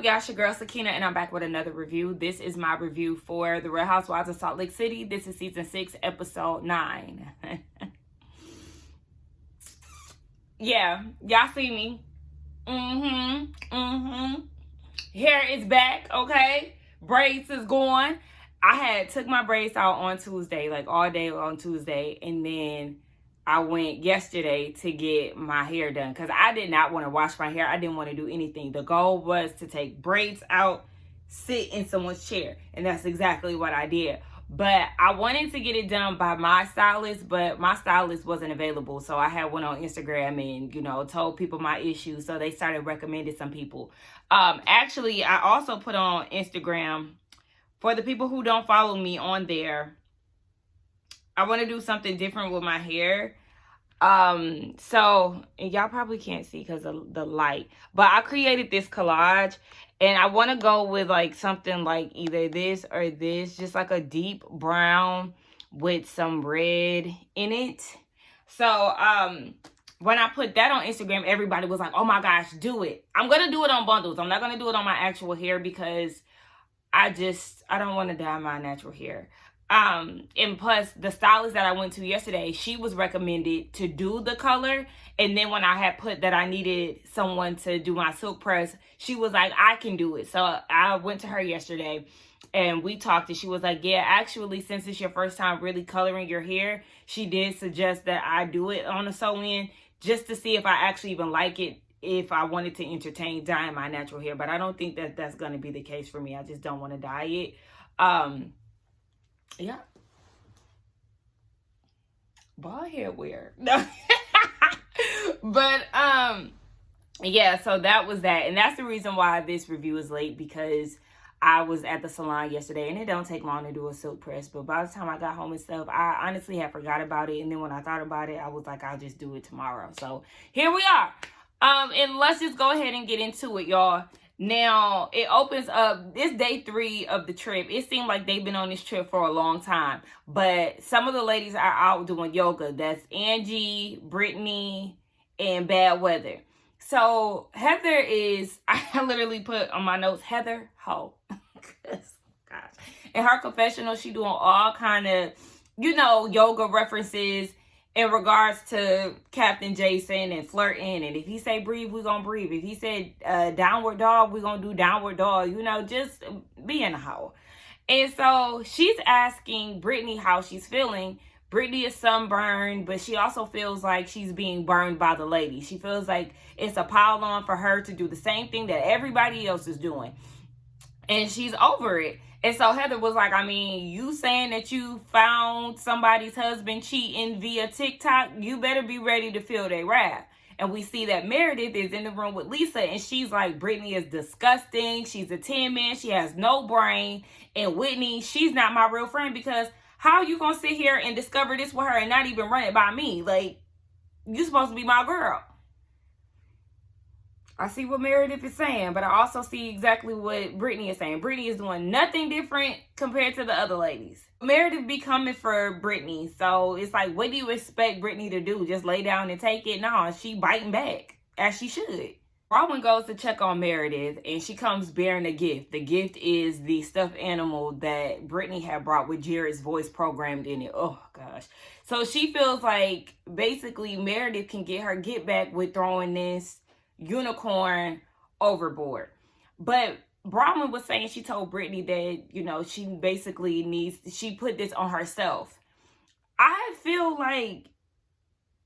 y'all? It's your girl Sakina, and I'm back with another review. This is my review for The Real Housewives of Salt Lake City. This is season 6, episode 9. Yeah, y'all see me. Hair is back, okay? Braids is gone. I had took my braids out on Tuesday, like all day on Tuesday, and then I went yesterday to get my hair done because I did not want to wash my hair. I didn't want to do anything. The goal was to take braids out, sit in someone's chair, and that's exactly what I did. But I wanted to get it done by my stylist, but my stylist wasn't available. So I had went on Instagram and, told people my issues. So they started recommending some people. Actually, I also put on Instagram, for the people who don't follow me on there, I want to do something different with my hair. So, and y'all probably can't see because of the light, but I created this collage and I want to go with like something like either this or this, just like a deep brown with some red in it. So, when I put that on Instagram, everybody was like, oh my gosh, do it. I'm going to do it on bundles. I'm not going to do it on my actual hair because I don't want to dye my natural hair. And plus the stylist that I went to yesterday, she was recommended to do the color. And then when I had put that I needed someone to do my silk press, she was like, I can do it. So I went to her yesterday and we talked and she was like, yeah, actually, since it's your first time really coloring your hair, she did suggest that I do it on a sew-in just to see if I actually even like it, if I wanted to entertain dyeing my natural hair. But I don't think that that's going to be the case for me. I just don't want to dye it. Yeah. Bald hair wear. No. But yeah, so that was that. And that's the reason why this review is late, because I was at the salon yesterday and it don't take long to do a silk press. But by the time I got home and stuff, I honestly had forgot about it. And then when I thought about it, I was like, I'll just do it tomorrow. So here we are. And let's just go ahead and get into it, y'all. Now, it opens up, this day 3 of the trip. It seemed like they've been on this trip for a long time. But some of the ladies are out doing yoga. That's Angie, Brittany, and Bad Weather. So, Heather is, I literally put on my notes, Heather Ho. Gosh. In her confessional, she doing all kind of, yoga references in regards to Captain Jason and flirting. And if he say breathe, we're going to breathe. If he said downward dog, we're going to do downward dog. Just being a hoe. And so she's asking Brittany how she's feeling. Brittany is sunburned, but she also feels like she's being burned by the ladies. She feels like it's a pile on for her to do the same thing that everybody else is doing. And she's over it. And so Heather was like, you saying that you found somebody's husband cheating via TikTok, you better be ready to feel their wrath. And we see that Meredith is in the room with Lisa, and she's like, Brittany is disgusting. She's a 10-man. She has no brain. And Whitney, she's not my real friend, because how are you going to sit here and discover this with her and not even run it by me? Like, you're supposed to be my girl. I see what Meredith is saying, but I also see exactly what Brittany is saying. Brittany is doing nothing different compared to the other ladies. Meredith be coming for Brittany, so it's like, what do you expect Brittany to do? Just lay down and take it? No, she biting back, as she should. Robin goes to check on Meredith, and she comes bearing a gift. The gift is the stuffed animal that Brittany had brought with Jared's voice programmed in it. Oh, gosh. So she feels like, basically, Meredith can get her get back with throwing this unicorn overboard. But Brahman was saying she told Brittany that, she basically she put this on herself. I feel like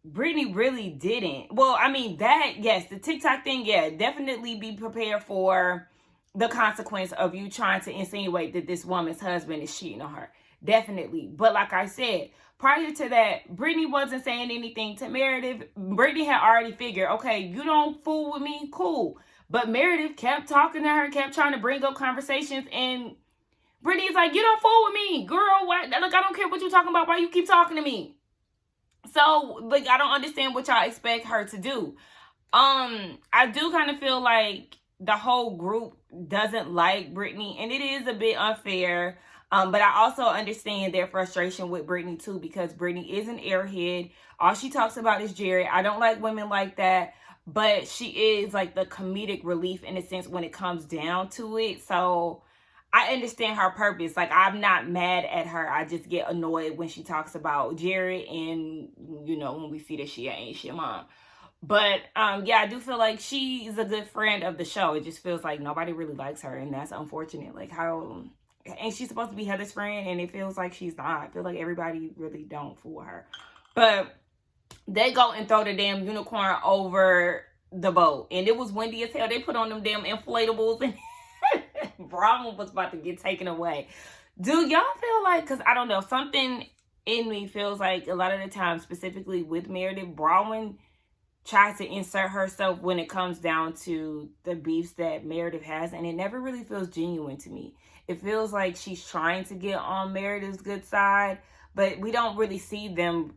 Brittany really didn't. Well, yes, the TikTok thing, yeah, definitely be prepared for the consequence of you trying to insinuate that this woman's husband is cheating on her. Definitely. But like I said, prior to that, Brittany wasn't saying anything to Meredith. Brittany had already figured, okay, you don't fool with me, cool. But Meredith kept talking to her, kept trying to bring up conversations, and Brittany's like, you don't fool with me, girl. What? Look, I don't care what you're talking about. Why you keep talking to me? So, like, I don't understand what y'all expect her to do. I do kind of feel like the whole group doesn't like Brittany, and it is a bit unfair. But I also understand their frustration with Brittany too, because Brittany is an airhead. All she talks about is Jared. I don't like women like that. but she is like the comedic relief in a sense when it comes down to it. So I understand her purpose. Like, I'm not mad at her. I just get annoyed when she talks about Jared, and when we see that she ain't shit mom. But yeah, I do feel like she's a good friend of the show. It just feels like nobody really likes her, and that's unfortunate. Like, how ain't she supposed to be Heather's friend? And it feels like she's not. I feel like everybody really don't fool her. But they go and throw the damn unicorn over the boat, and it was windy as hell. They put on them damn inflatables, and Brahma was about to get taken away. Do y'all feel like, because I don't know, something in me feels like a lot of the time, specifically with Meredith, Bronwyn tries to insert herself when it comes down to the beefs that Meredith has, and it never really feels genuine to me. It feels like she's trying to get on Meredith's good side, but we don't really see them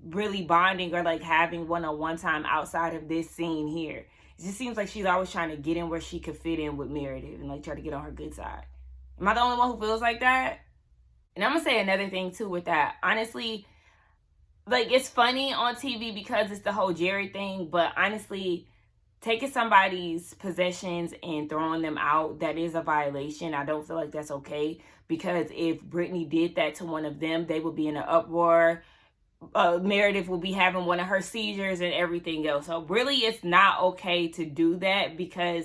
really bonding or like having one-on-one time outside of this scene here. It just seems like she's always trying to get in where she could fit in with Meredith and like try to get on her good side. Am I the only one who feels like that? And I'm gonna say another thing too with that. Honestly, like, it's funny on TV because it's the whole Jared thing, but honestly, taking somebody's possessions and throwing them out, that is a violation. I don't feel like that's okay, because if Brittany did that to one of them, they would be in an uproar. Meredith will be having one of her seizures and everything else. So really, it's not okay to do that, because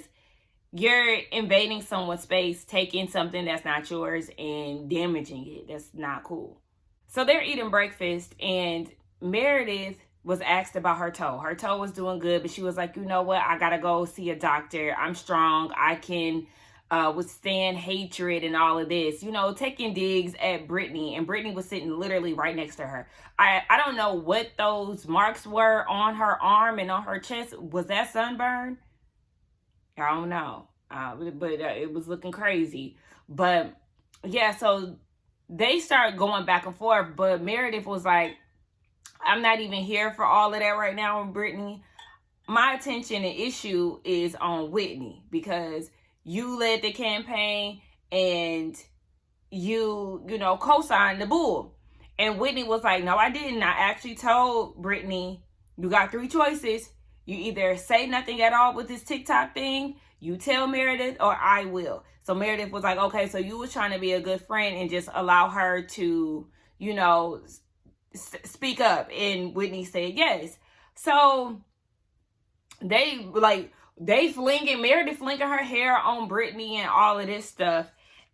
you're invading someone's space, taking something that's not yours and damaging it. That's not cool. So they're eating breakfast, and Meredith was asked about her toe. Her toe was doing good, but she was like, you know what? I gotta go see a doctor. I'm strong. I can withstand hatred and all of this. Taking digs at Brittany, and Brittany was sitting literally right next to her. I don't know what those marks were on her arm and on her chest. Was that sunburn? I don't know. But it was looking crazy. But yeah, so they start going back and forth, but Meredith was like, I'm not even here for all of that right now with Brittany. My attention and issue is on Whitney, because you led the campaign and you co-signed the bull. And Whitney was like, no, I didn't. I actually told Brittany, you got 3 choices. You either say nothing at all with this TikTok thing, you tell Meredith, or I will. So Meredith was like, okay, so you was trying to be a good friend and just allow her to, speak up. And Whitney said yes. So Meredith flinging her hair on Brittany and all of this stuff.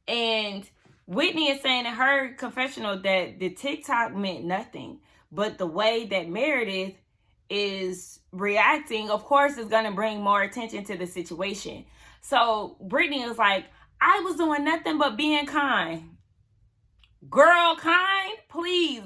And Whitney is saying in her confessional that the TikTok meant nothing. But the way that Meredith is reacting, of course, is going to bring more attention to the situation. So Brittany is like, I was doing nothing but being kind. Girl, kind? Please.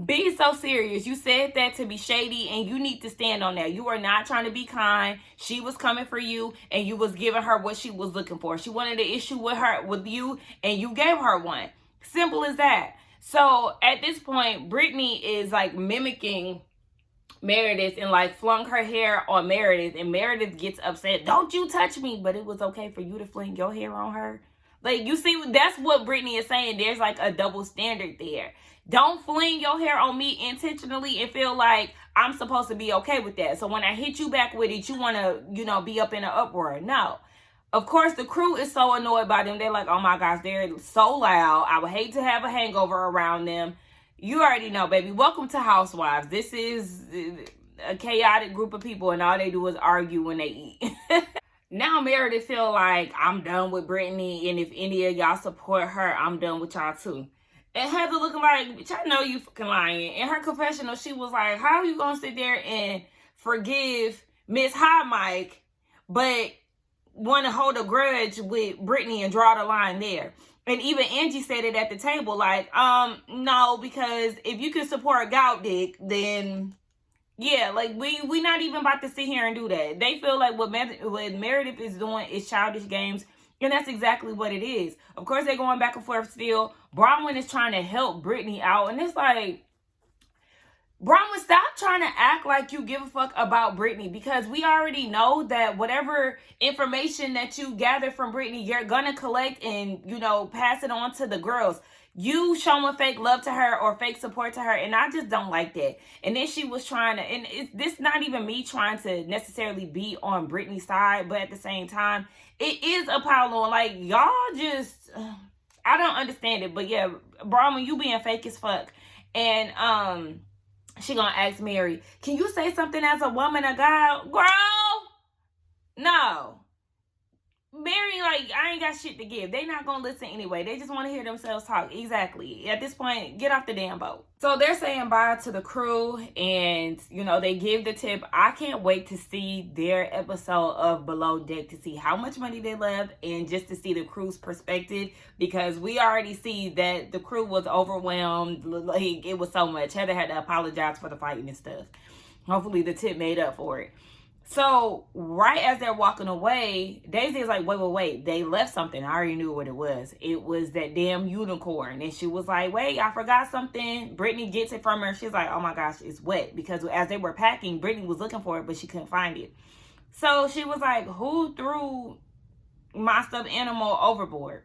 Be so serious. You said that to be shady, and you need to stand on that. You are not trying to be kind. She was coming for you, and you was giving her what she was looking for. She wanted an issue with you, and you gave her one. Simple as that. So at this point, Brittany is like mimicking Meredith and like flung her hair on Meredith, and Meredith gets upset. Don't you touch me. But it was okay for you to fling your hair on her. Like, you see, that's what Brittany is saying. There's like a double standard there. Don't fling your hair on me intentionally and feel like I'm supposed to be okay with that. So when I hit you back with it, you want to, be up in an uproar. No. Of course, the crew is so annoyed by them. They're like, oh my gosh, they're so loud. I would hate to have a hangover around them. You already know, baby. Welcome to Housewives. This is a chaotic group of people, and all they do is argue when they eat. Now Meredith feel like, I'm done with Brittany, and if any of y'all support her, I'm done with y'all too. And Heather looking like, bitch, I know you fucking lying. In her confessional, she was like, how are you gonna sit there and forgive Miss High Mike, but want to hold a grudge with Brittany and draw the line there? And even Angie said it at the table, like, no, because if you can support Gout Dick, then yeah, like we not even about to sit here and do that. They feel like what Meredith is doing is childish games, and that's exactly what it is. Of course, they're going back and forth still. Bronwyn is trying to help Brittany out, and it's like, Bronwyn, stop trying to act like you give a fuck about Brittany, because we already know that whatever information that you gather from Brittany, you're gonna collect and, pass it on to the girls. you showing fake love to her or fake support to her, and I just don't like that. And then she was trying to, and this not even me trying to necessarily be on Brittany's side, but at the same time, it is Apollo, and like, y'all just, I don't understand it. But yeah, Brahma, you being fake as fuck. And she gonna ask Mary, can you say something as a woman of God? Girl, no. Mary, like, I ain't got shit to give. They not gonna listen anyway. They just want to hear themselves talk. Exactly. At this point, get off the damn boat. So they're saying bye to the crew, and, you know, they give the tip. I can't wait to see their episode of Below Deck to see how much money they left and just to see the crew's perspective, because we already see that the crew was overwhelmed. Like, it was so much. Heather had to apologize for the fighting and stuff. Hopefully the tip made up for it. So, right as they're walking away, Daisy's like, wait, they left something. I already knew what it was. It was that damn unicorn. And she was like, wait, I forgot something. Brittany gets it from her. She's like, oh my gosh, it's wet. Because as they were packing, Brittany was looking for it, but she couldn't find it. So, she was like, who threw my stuffed animal overboard?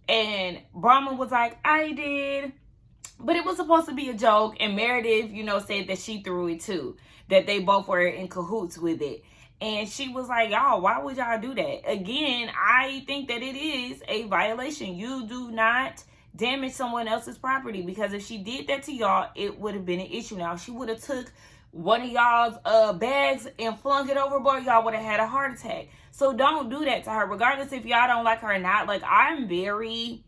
And Brahma was like, I did. But it was supposed to be a joke. And Meredith, you know, said that she threw it too. That they both were in cahoots with it. And she was like, y'all, why would y'all do that? Again, I think that it is a violation. You do not damage someone else's property, because if she did that to y'all, it would have been an issue. Now, if she would have took one of y'all's bags and flung it overboard, y'all would have had a heart attack. So don't do that to her, regardless if y'all don't like her or not. Like, I'm very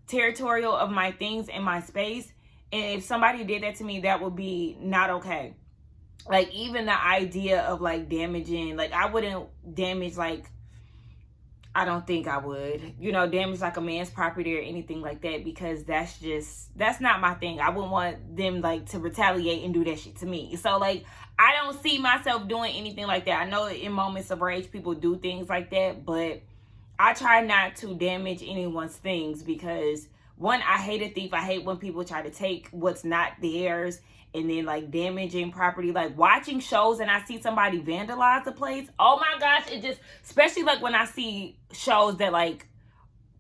territorial of my things in my space. And if somebody did that to me, that would be not okay. Like, even the idea of, like, damaging, like, I wouldn't damage, like, I don't think I would, you know, damage, like, a man's property or anything like that, because that's not my thing. I wouldn't want them, like, to retaliate and do that shit to me. So, like, I don't see myself doing anything like that. I know in moments of rage, people do things like that, but I try not to damage anyone's things, because, one, I hate a thief. I hate when people try to take what's not theirs and then, like, damaging property. Like, watching shows and I see somebody vandalize the place, oh my gosh, it just, especially, like, when I see shows that, like,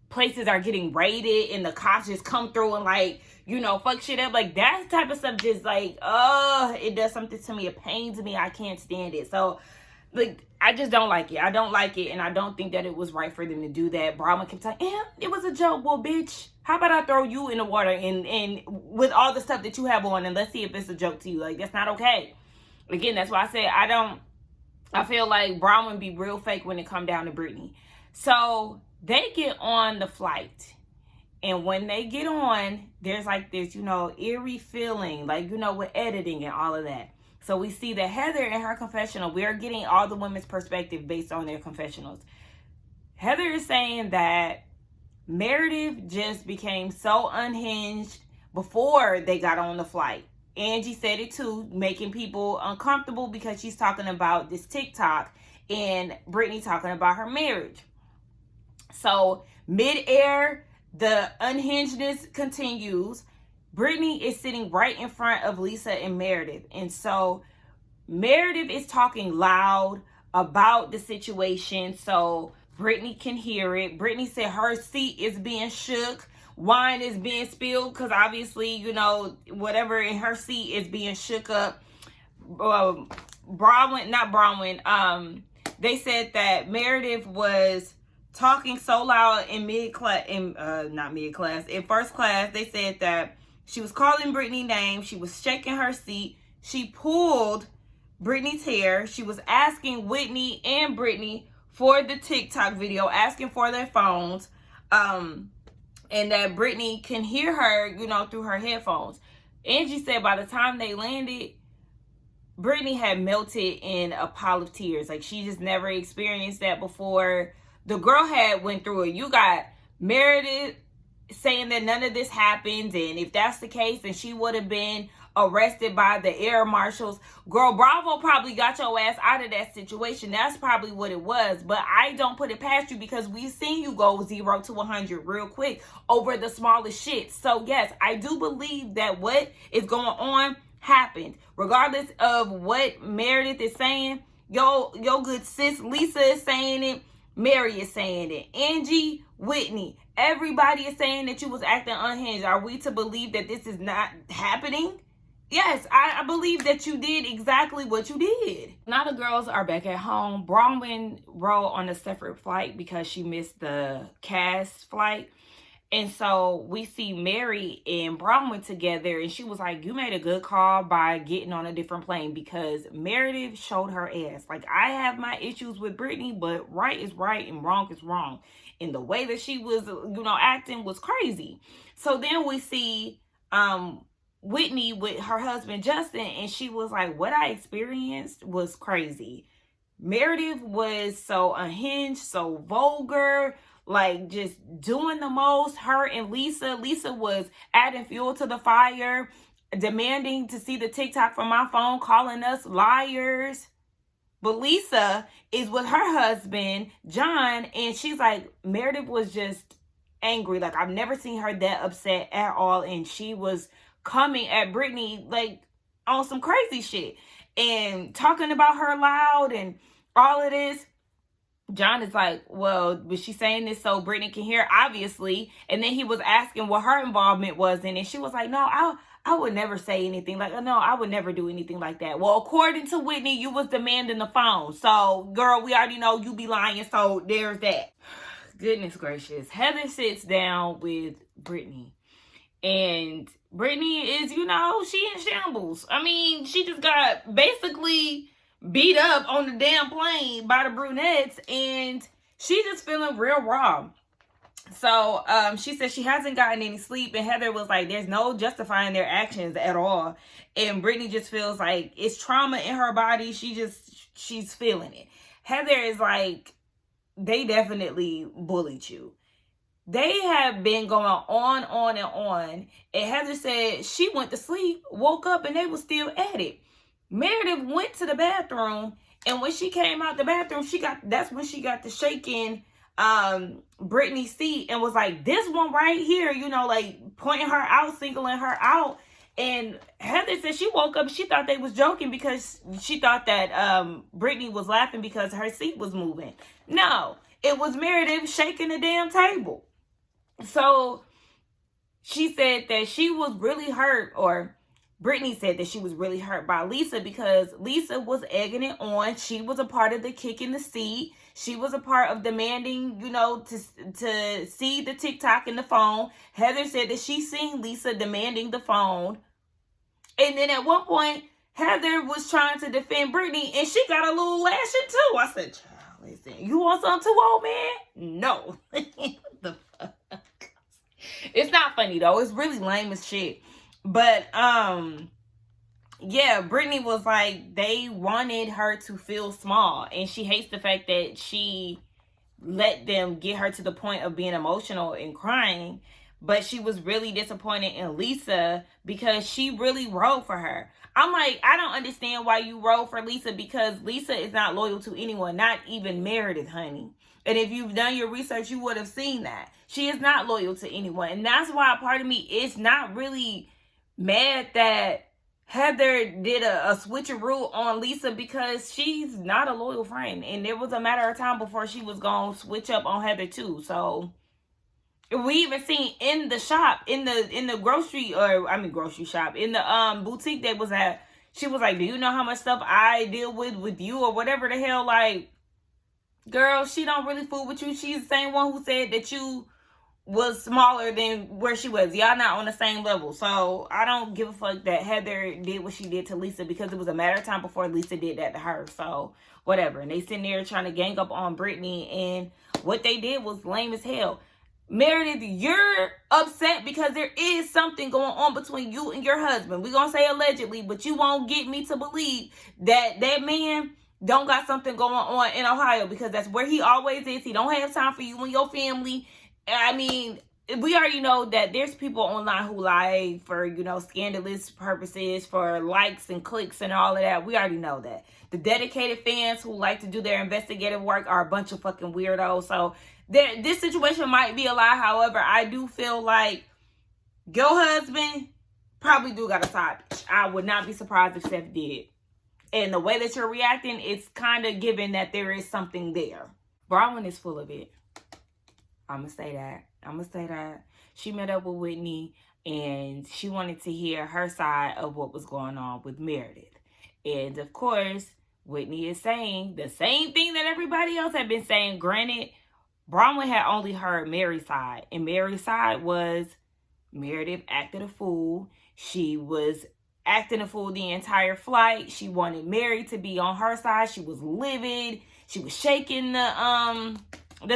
places are getting raided and the cops just come through and, like, you know, fuck shit up. Like, that type of stuff just, like, it does something to me. It pains me. I can't stand it. So, like, I just don't like it. I don't like it, and I don't think that it was right for them to do that. Brahma kept saying, it was a joke. Well, bitch, how about I throw you in the water and with all the stuff that you have on, and let's see if it's a joke to you. Like, that's not okay. Again, that's why I said I feel like Brahma would be real fake when it come down to Brittany. So they get on the flight, and when they get on, there's like this, you know, eerie feeling, like, you know, with editing and all of that. So we see that Heather in her confessional, we are getting all the women's perspective based on their confessionals. Heather is saying that Meredith just became so unhinged before they got on the flight. Angie said it too, making people uncomfortable because she's talking about this TikTok and Brittany talking about her marriage. So mid-air, the unhingedness continues. Brittany is sitting right in front of Lisa and Meredith. And so Meredith is talking loud about the situation so Brittany can hear it. Brittany said her seat is being shook. Wine is being spilled because obviously, you know, whatever in her seat is being shook up. They said that Meredith was talking so loud in first class. They said that she was calling Brittany's name. She was shaking her seat. She pulled Brittany's hair. She was asking Whitney and Brittany for the TikTok video, asking for their phones. And that Brittany can hear her, you know, through her headphones. Angie said by the time they landed, Brittany had melted in a pile of tears. Like, she just never experienced that before. The girl had went through it. You got Meredith saying that none of this happened, and if that's the case, then she would have been arrested by the air marshals. Girl, Bravo probably got your ass out of that situation. That's probably what it was. But I don't put it past you, because we've seen you go 0 to 100 real quick over the smallest shit. So yes, I do believe that what is going on happened. Regardless of what Meredith is saying, yo good sis Lisa is saying it. Mary is saying it. Angie, Whitney, everybody is saying that you was acting unhinged. Are we to believe that this is not happening? Yes, I believe that you did exactly what you did. Now the girls are back at home. Bronwyn rode on a separate flight because she missed the cast flight. And so we see Mary and Bronwyn together, and she was like, you made a good call by getting on a different plane, because Meredith showed her ass. Like, I have my issues with Brittany, but right is right and wrong is wrong. And the way that she was, acting was crazy. So then we see Whitney with her husband, Justin, and she was like, what I experienced was crazy. Meredith was so unhinged, so vulgar, like just doing the most. Her and Lisa was adding fuel to the fire, demanding to see the TikTok from my phone, calling us liars. But Lisa is with her husband, John, and she's like, Meredith was just angry. Like, I've never seen her that upset at all. And she was coming at Brittany like on some crazy shit and talking about her loud and all of this. John is like, well, was she saying this so Brittany can hear? Obviously. And then he was asking what her involvement was in it. She was like, no, I would never say anything. Like, no, I would never do anything like that. Well, according to Whitney, you was demanding the phone. So, girl, we already know you be lying. So, there's that. Goodness gracious. Heather sits down with Brittany. And Brittany is, she in shambles. I mean, she just got basically beat up on the damn plane by the brunettes, and she just feeling real raw. So she said she hasn't gotten any sleep, and Heather was like, there's no justifying their actions at all. And Brittany just feels like it's trauma in her body. She's feeling it. Heather is like, they definitely bullied you. They have been going on and on. And Heather said she went to sleep, woke up, and they were still at it. Meredith went to the bathroom, and when she came out the bathroom, that's when she got to shaking Brittany's seat and was like, this one right here, like pointing her out, singling her out. And Heather said she woke up, she thought they was joking because she thought that Brittany was laughing because her seat was moving. No, it was Meredith shaking the damn table. So she said that she was really hurt, or Brittany said that she was really hurt by Lisa because Lisa was egging it on. She was a part of the kicking the seat. She was a part of demanding, to see the TikTok in the phone. Heather said that she seen Lisa demanding the phone. And then at one point, Heather was trying to defend Brittany, and she got a little lashing too. I said, child, listen, you want something too, old man? No. What the fuck? It's not funny, though. It's really lame as shit. But, yeah, Brittany was like, they wanted her to feel small. And she hates the fact that she let them get her to the point of being emotional and crying. But she was really disappointed in Lisa because she really rode for her. I'm like, I don't understand why you rode for Lisa, because Lisa is not loyal to anyone, not even Meredith, honey. And if you've done your research, you would have seen that. She is not loyal to anyone. And that's why part of me is not really mad that Heather did a switcheroo on Lisa, because she's not a loyal friend. And it was a matter of time before she was going to switch up on Heather too. So we even seen in the shop, in the grocery shop, in the boutique they was at, she was like, do you know how much stuff I deal with you, or whatever the hell? Like, girl, she don't really fool with you. She's the same one who said that you was smaller than where she was. Y'all not on the same level. So I don't give a fuck that Heather did what she did to Lisa, because it was a matter of time before Lisa did that to her. So whatever. And they sitting there trying to gang up on Brittany, and what they did was lame as hell. Meredith, you're upset because there is something going on between you and your husband. We're going to say allegedly, but you won't get me to believe that that man don't got something going on in Ohio, because that's where he always is. He don't have time for you and your family. I mean, we already know that there's people online who lie for, scandalous purposes, for likes and clicks and all of that. We already know that. The dedicated fans who like to do their investigative work are a bunch of fucking weirdos. So this situation might be a lie. However, I do feel like your husband probably do got a side bitch. I would not be surprised if Seth did. And the way that you're reacting, it's kind of given that there is something there. Bronwyn is full of it. I'm going to say that. She met up with Whitney and she wanted to hear her side of what was going on with Meredith. And of course, Whitney is saying the same thing that everybody else had been saying. Granted, Bronwyn had only heard Mary's side. And Mary's side was Meredith acted a fool. She was acting a fool the entire flight. She wanted Mary to be on her side. She was livid. She was shaking the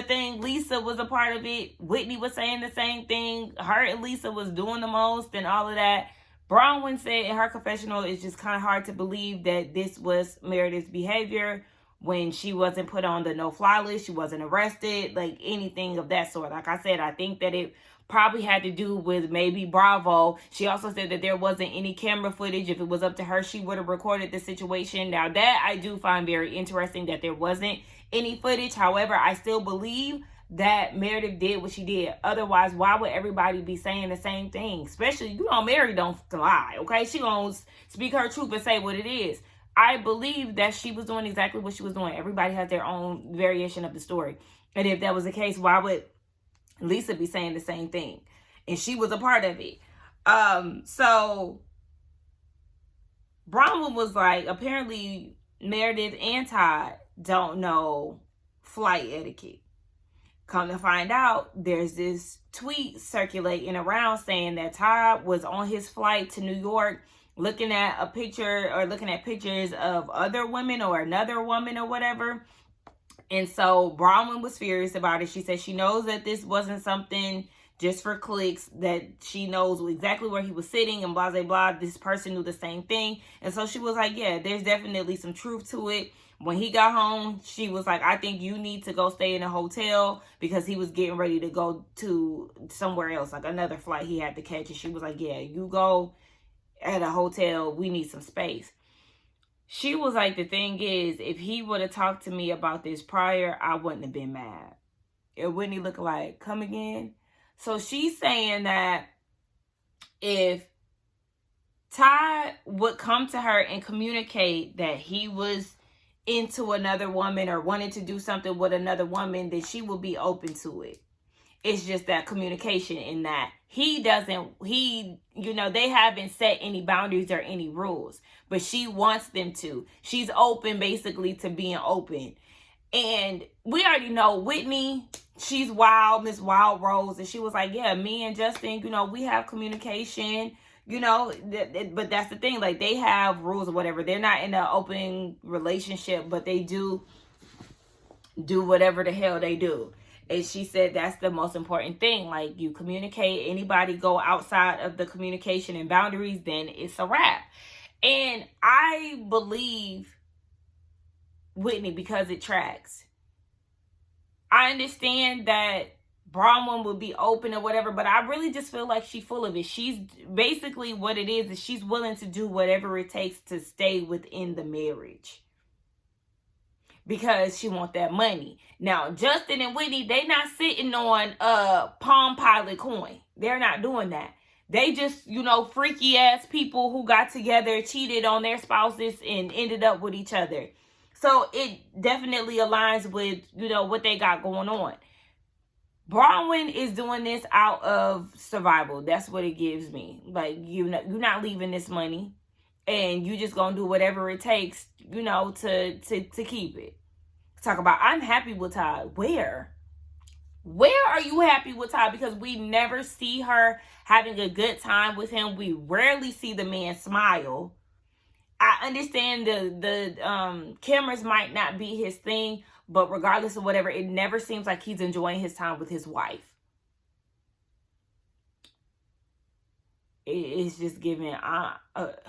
thing. Lisa was a part of it. Whitney was saying the same thing. Her and Lisa was doing the most and all of that. Bronwyn said in her confessional, it's just kind of hard to believe that this was Meredith's behavior when she wasn't put on the no-fly list. She wasn't arrested, like anything of that sort. Like I said, I think that it probably had to do with maybe Bravo. She also said that there wasn't any camera footage. If it was up to her, she would have recorded the situation. Now, that I do find very interesting that there wasn't any footage. However, I still believe that Meredith did what she did. Otherwise, why would everybody be saying the same thing? Especially, Mary don't lie, okay? She gonna speak her truth and say what it is. I believe that she was doing exactly what she was doing. Everybody has their own variation of the story. And if that was the case, why would Lisa be saying the same thing? And she was a part of it. So Bronwyn was like, apparently Meredith and Todd don't know flight etiquette. Come to find out, there's this tweet circulating around saying that Todd was on his flight to New York looking at a picture or looking at pictures of other women or another woman or whatever. And so Bronwyn was furious about it. She said she knows that this wasn't something just for clicks, that she knows exactly where he was sitting and blah, blah, blah. This person knew the same thing. And so she was like, yeah, there's definitely some truth to it. When he got home, she was like, I think you need to go stay in a hotel, because he was getting ready to go to somewhere else, like another flight he had to catch. And she was like, yeah, you go at a hotel. We need some space. She was like, the thing is, if he would have talked to me about this prior, I wouldn't have been mad. It wouldn't look like, come again? So she's saying that if Todd would come to her and communicate that he was into another woman or wanted to do something with another woman, then she would be open to it. It's just that communication, in that they haven't set any boundaries or any rules, but she wants them to. She's open basically to being open. And we already know Whitney, she's wild, Miss Wild Rose. And she was like, yeah, me and Justin, we have communication, but that's the thing. Like, they have rules or whatever. They're not in an open relationship, but they do whatever the hell they do. And she said that's the most important thing. Like, you communicate. Anybody go outside of the communication and boundaries, then it's a wrap. And I believe Whitney because it tracks. I understand that Bronwyn would be open or whatever, but I really just feel like she's full of it. She's basically, what it is she's willing to do whatever it takes to stay within the marriage, because she wants that money. Now, Justin and Whitney, they not sitting on a Palm Pilot coin. They're not doing that. They just, freaky ass people who got together, cheated on their spouses, and ended up with each other. So it definitely aligns with, what they got going on. Bronwyn is doing this out of survival. That's what it gives me. Like, you're not leaving this money, and you just gonna do whatever it takes, to keep it. Talk about, I'm happy with Todd. Where are you happy with Todd? Because we never see her having a good time with him. We rarely see the man smile. I understand the cameras might not be his thing, but regardless of whatever, it never seems like he's enjoying his time with his wife. It's just giving, but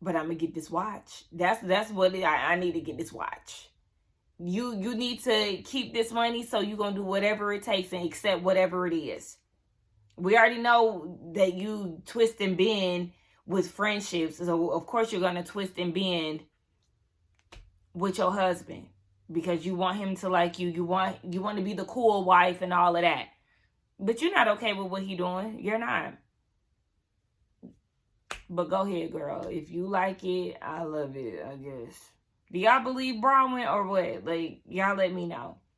I'm gonna get this watch. That's what I need to get this watch. You need to keep this money, so you're gonna do whatever it takes and accept whatever it is. We already know that you twist and bend with friendships, so of course you're gonna twist and bend with your husband, because you want him to like you. You want to be the cool wife and all of that. But you're not okay with what he's doing. You're not. But go ahead, girl. If you like it, I love it, I guess. Do y'all believe Bronwyn or what? Like, y'all let me know.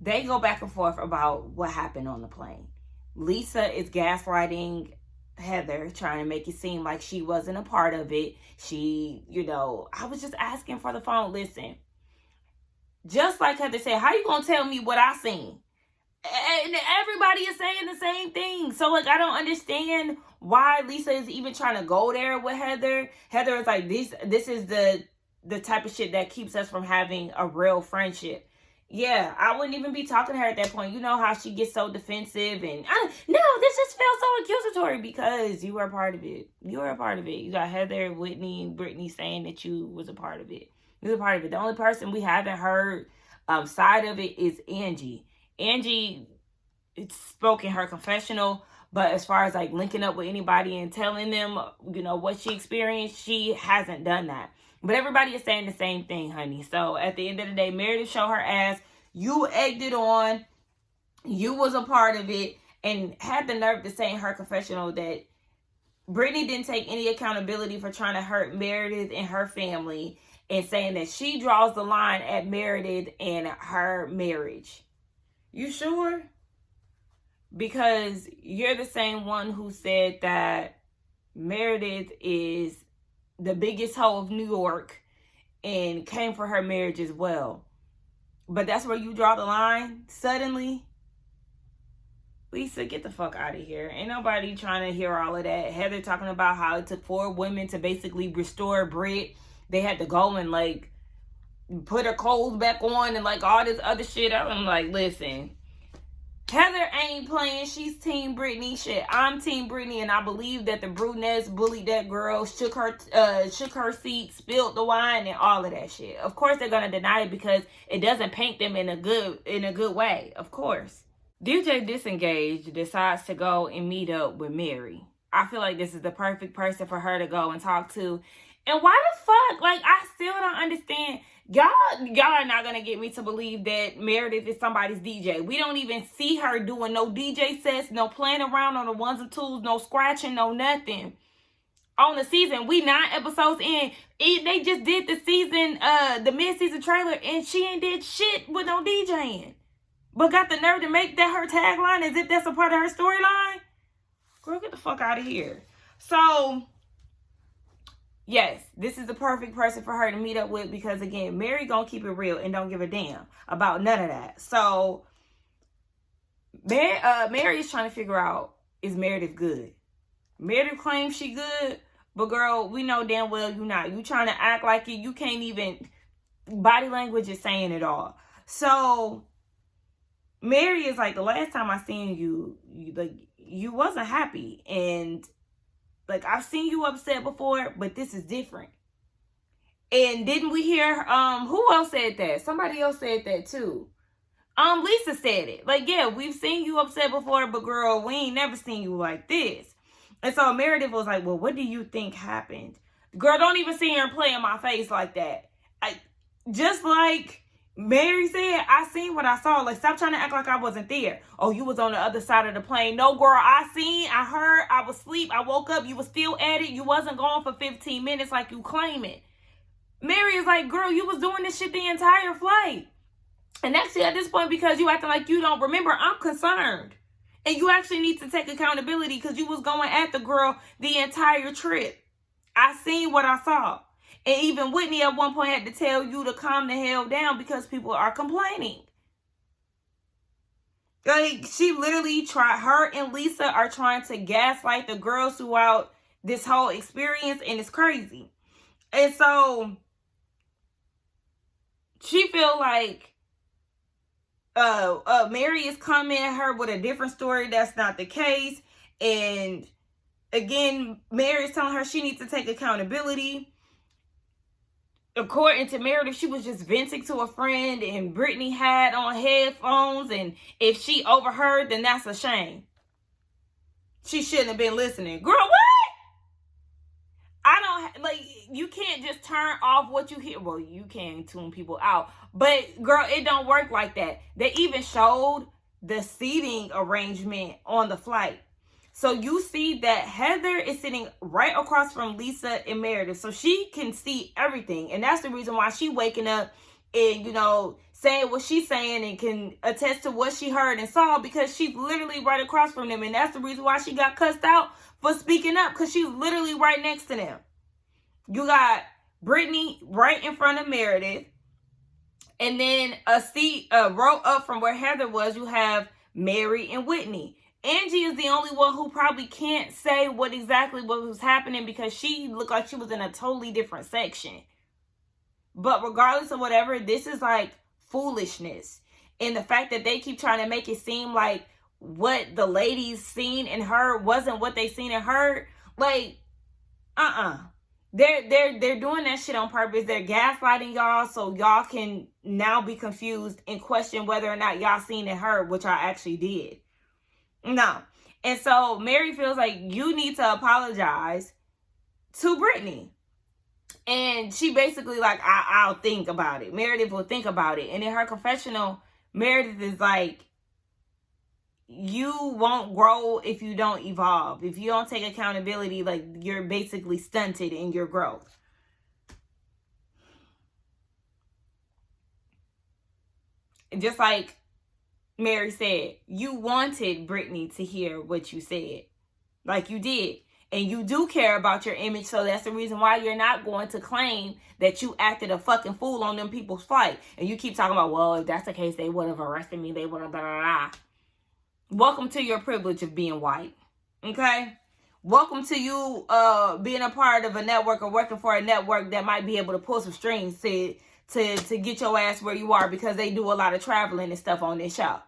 they go back and forth about what happened on the plane. Lisa is gaslighting Heather, trying to make it seem like she wasn't a part of it. She, I was just asking for the phone. Listen, just like Heather said, how you gonna tell me what I seen? And everybody is saying the same thing. So, like, I don't understand why Lisa is even trying to go there with Heather. Heather is like, this is the type of shit that keeps us from having a real friendship. Yeah, I wouldn't even be talking to her at that point. You know how she gets so defensive and no, this just feels so accusatory because you were a part of it. You were a part of it. You got Heather, Whitney, and Brittany saying that you was a part of it. You was a part of it. The only person we haven't heard side of it is Angie. Angie spoke in her confessional, but as far as like linking up with anybody and telling them, what she experienced, she hasn't done that. But everybody is saying the same thing, honey. So at the end of the day, Meredith showed her ass. You egged it on. You was a part of it, and had the nerve to say in her confessional that Brittany didn't take any accountability for trying to hurt Meredith and her family, and saying that she draws the line at Meredith and her marriage. You sure? Because you're the same one who said that Meredith is the biggest hoe of New York and came for her marriage as well. But that's where you draw the line suddenly. Lisa, get the fuck out of here. Ain't nobody trying to hear all of that. Heather talking about how it took 4 women to basically restore Brit. They had to go and like put her clothes back on and like all this other shit. I'm like, listen, Heather ain't playing. She's Team Brittany. Shit, I'm Team Brittany, and I believe that the brunettes bullied that girl, shook her seat, spilled the wine, and all of that shit. Of course, they're gonna deny it because it doesn't paint them in a good way. Of course. DJ Disengaged decides to go and meet up with Mary. I feel like this is the perfect person for her to go and talk to. And why the fuck? Like, I still don't understand. Y'all are not going to get me to believe that Meredith is somebody's DJ. We don't even see her doing no DJ sets, no playing around on the ones and twos, no scratching, no nothing. On the season, we 9 episodes in. They just did the season, the mid-season trailer, and she ain't did shit with no DJing. But got the nerve to make that her tagline as if that's a part of her storyline? Girl, get the fuck out of here. So, yes, this is the perfect person for her to meet up with because, again, Mary gonna keep it real and don't give a damn about none of that. So, Mary is trying to figure out, is Meredith good? Meredith claims she good, but girl, we know damn well you not. You trying to act like you can't even, body language is saying it all. So, Mary is like, the last time I seen you wasn't happy. And like, I've seen you upset before, but this is different. And didn't we hear, who else said that? Somebody else said that too. Lisa said it. Like, yeah, we've seen you upset before, but girl, we ain't never seen you like this. And so Meredith was like, well, what do you think happened? Girl, don't even see her play in my face like that. Just like Mary said, I seen what I saw. Like, stop trying to act like I wasn't there. Oh, you was on the other side of the plane. No, girl, I seen, I heard, I was asleep, I woke up, you was still at it. You wasn't gone for 15 minutes like you claim it. Mary is like, girl, you was doing this shit the entire flight. And actually, at this point, because you acting like you don't remember, I'm concerned. And you actually need to take accountability because you was going at the girl the entire trip. I seen what I saw. And even Whitney at one point had to tell you to calm the hell down because people are complaining. Like, she literally her and Lisa are trying to gaslight the girls throughout this whole experience, and it's crazy. And so, she feel like Mary is coming at her with a different story. That's not the case. And again, Mary is telling her she needs to take accountability. According to Meredith, she was just venting to a friend, and Brittany had on headphones, and if she overheard, then that's a shame. She shouldn't have been listening. Girl, what? You can't just turn off what you hear. Well, you can tune people out, but girl, it don't work like that. They even showed the seating arrangement on the flight. So you see that Heather is sitting right across from Lisa and Meredith. So she can see everything. And that's the reason why she waking up and, saying what she's saying and can attest to what she heard and saw, because she's literally right across from them. And that's the reason why she got cussed out for speaking up, because she's literally right next to them. You got Brittany right in front of Meredith. And then a row up from where Heather was, you have Mary and Whitney. Angie is the only one who probably can't say what was happening, because she looked like she was in a totally different section. But regardless of whatever, this is like foolishness. And the fact that they keep trying to make it seem like what the ladies seen and heard wasn't what they seen and heard. Like, They're doing that shit on purpose. They're gaslighting y'all so y'all can now be confused and question whether or not y'all seen and heard, which I actually did. No. And so Mary feels like you need to apologize to Brittany. And she basically like, I'll think about it. Meredith will think about it. And in her confessional, Meredith is like, you won't grow if you don't evolve. If you don't take accountability, like, you're basically stunted in your growth. Just like Mary said, you wanted Brittany to hear what you said. Like you did. And you do care about your image, so that's the reason why you're not going to claim that you acted a fucking fool on them people's flight. And you keep talking about, well, if that's the case, they would have arrested me. They would have da-da-da. Welcome to your privilege of being white. Okay? Welcome to you being a part of a network or working for a network that might be able to pull some strings to get your ass where you are, because they do a lot of traveling and stuff on this show.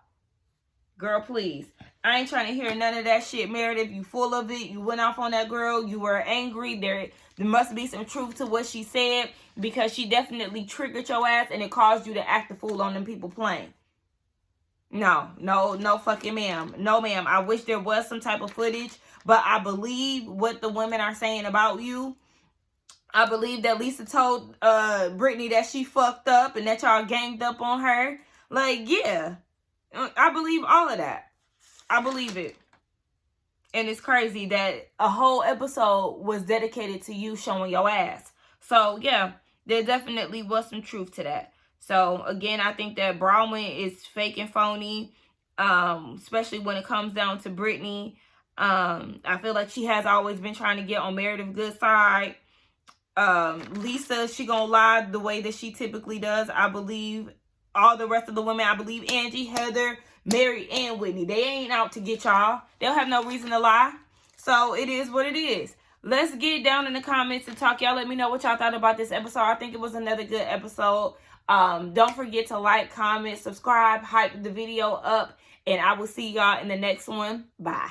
Girl, please. I ain't trying to hear none of that shit, Meredith. You full of it. You went off on that girl. You were angry. There must be some truth to what she said, because she definitely triggered your ass and it caused you to act the fool on them people playing. No fucking ma'am. No, ma'am. I wish there was some type of footage, but I believe what the women are saying about you. I believe that Lisa told Brittany that she fucked up and that y'all ganged up on her. Like, yeah. I believe all of that. I believe it. And it's crazy that a whole episode was dedicated to you showing your ass. So, yeah, there definitely was some truth to that. So, again, I think that Bronwyn is fake and phony, especially when it comes down to Brittany. I feel like she has always been trying to get on Meredith's good side. Lisa, she gonna lie the way that she typically does. I believe all the rest of the women, I believe Angie, Heather, Mary, and Whitney, they ain't out to get y'all. They'll have no reason to lie. So it is what it is. Let's get down in the comments and talk. Y'all let me know what y'all thought about this episode. I think it was another good episode. Don't forget to like, comment, subscribe, hype the video up, and I will see y'all in the next one. Bye.